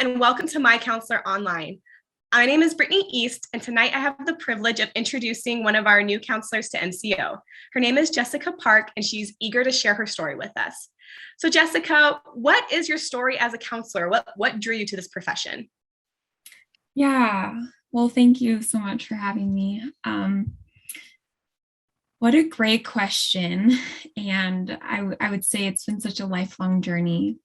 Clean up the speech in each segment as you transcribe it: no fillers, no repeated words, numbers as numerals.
and welcome to MyCounselor Online. My name is Brittany East, and tonight I have the privilege of introducing one of our new counselors to MCO. Her name is Jessica Park, and she's eager to share her story with us. So Jessica, what is your story as a counselor? What drew you to this profession? Yeah, well, thank you so much for having me. What a great question. And I would say it's been such a lifelong journey.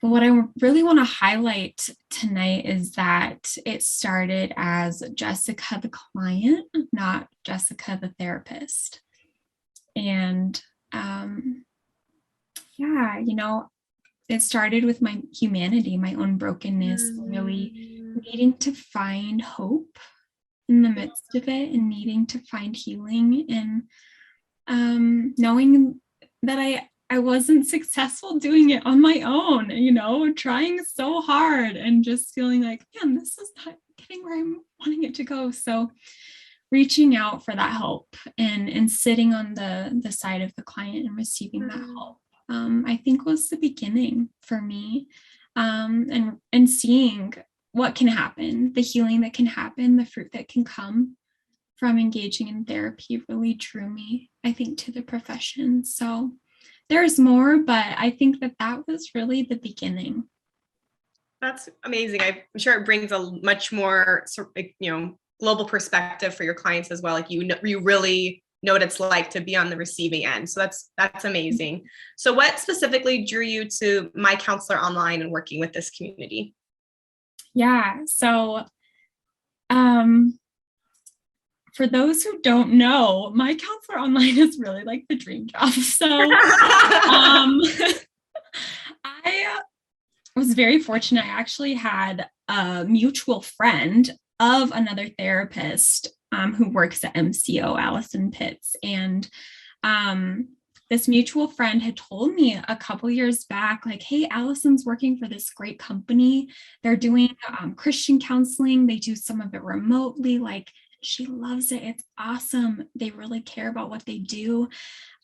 But what I really want to highlight tonight is that it started as Jessica the client, not Jessica the therapist. And it started with my humanity, my own brokenness, really needing to find hope in the midst of it and needing to find healing, and knowing that I wasn't successful doing it on my own, trying so hard and just feeling like, man, this is not getting where I'm wanting it to go. So reaching out for that help and sitting on the side of the client and receiving that help, I think was the beginning for me, and seeing what can happen, the healing that can happen, the fruit that can come from engaging in therapy really drew me, I think, to the profession. So there's more, but I think that was really the beginning. That's amazing. I'm sure it brings a much more, global perspective for your clients as well. Like you really know what it's like to be on the receiving end. So that's amazing. So what specifically drew you to MyCounselor Online and working with this community? Yeah. So, for those who don't know, MyCounselor Online is really like the dream job. So, I was very fortunate. I actually had a mutual friend of another therapist who works at MCO, Allison Pitts. And this mutual friend had told me a couple years back, like, hey, Allison's working for this great company. They're doing Christian counseling. They do some of it remotely. Like, she loves it. It's awesome. They really care about what they do.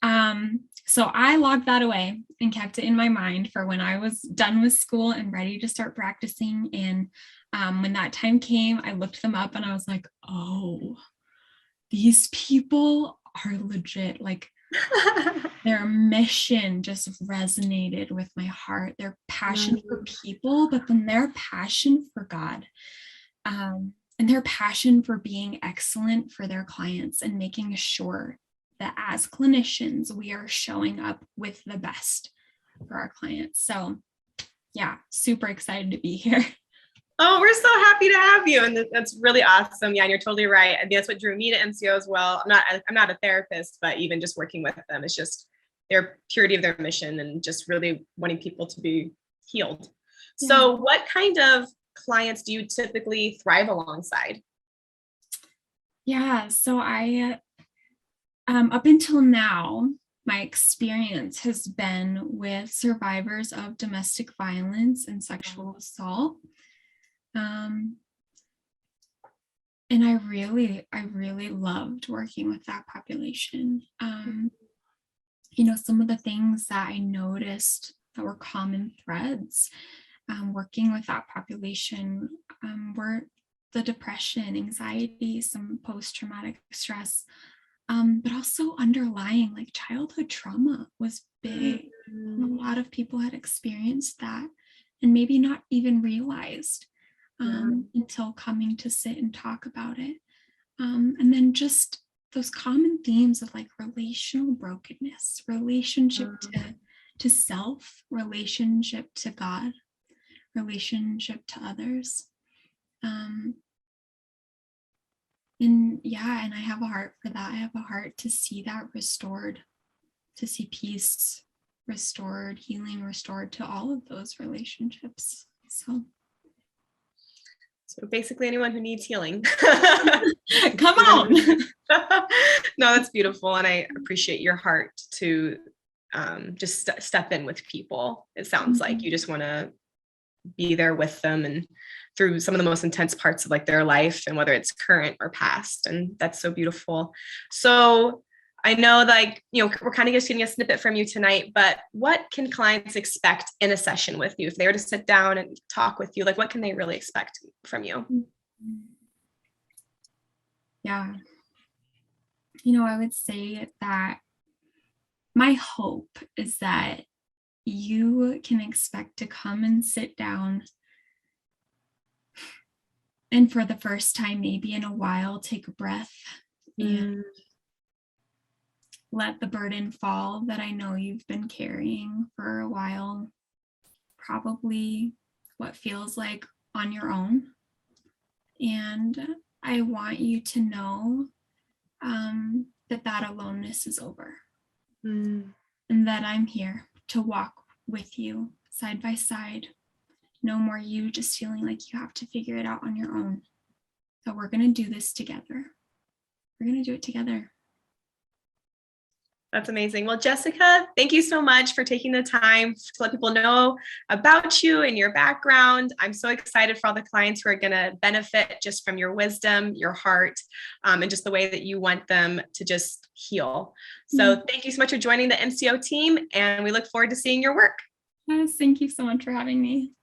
So I logged that away and kept it in my mind for when I was done with school and ready to start practicing. And when that time came, I looked them up and I was like, oh, these people are legit. Like, their mission just resonated with my heart. Their passion for people, but then their passion for God. And their passion for being excellent for their clients and making sure that as clinicians, we are showing up with the best for our clients. So yeah, super excited to be here. Oh, we're so happy to have you. And that's really awesome. Yeah, and you're totally right. I think that's what drew me to MCO as well. I'm not a therapist, but even just working with them, it's just their purity of their mission and just really wanting people to be healed. Yeah. So what kind of clients do you typically thrive alongside? Yeah, so I, up until now, my experience has been with survivors of domestic violence and sexual assault. And I really loved working with that population. Some of the things that I noticed that were common threads working with that population were the depression, anxiety, some post-traumatic stress, but also underlying like childhood trauma was big. And a lot of people had experienced that and maybe not even realized until coming to sit and talk about it. And then just those common themes of like relational brokenness, relationship to self, relationship to God, relationship to others. And I have a heart for that. I have a heart to see that restored, to see peace restored, healing restored to all of those relationships. So basically anyone who needs healing. Come on. No, that's beautiful. And I appreciate your heart to just step in with people. It sounds like you just want to be there with them and through some of the most intense parts of like their life, and whether it's current or past. And that's so beautiful. So I know, like, we're kind of just getting a snippet from you tonight, but what can clients expect in a session with you? If they were to sit down and talk with you, like, what can they really expect from you? Yeah. I would say that my hope is that you can expect to come and sit down and for the first time, maybe in a while, take a breath and let the burden fall that I know you've been carrying for a while, probably what feels like on your own. And I want you to know that aloneness is over and that I'm here to walk with you side by side. No more you just feeling like you have to figure it out on your own. So we're going to do this together. We're going to do it together. That's amazing. Well, Jessica, thank you so much for taking the time to let people know about you and your background. I'm so excited for all the clients who are going to benefit just from your wisdom, your heart, and just the way that you want them to just heal. So thank you so much for joining the MCO team, and we look forward to seeing your work. Yes, thank you so much for having me.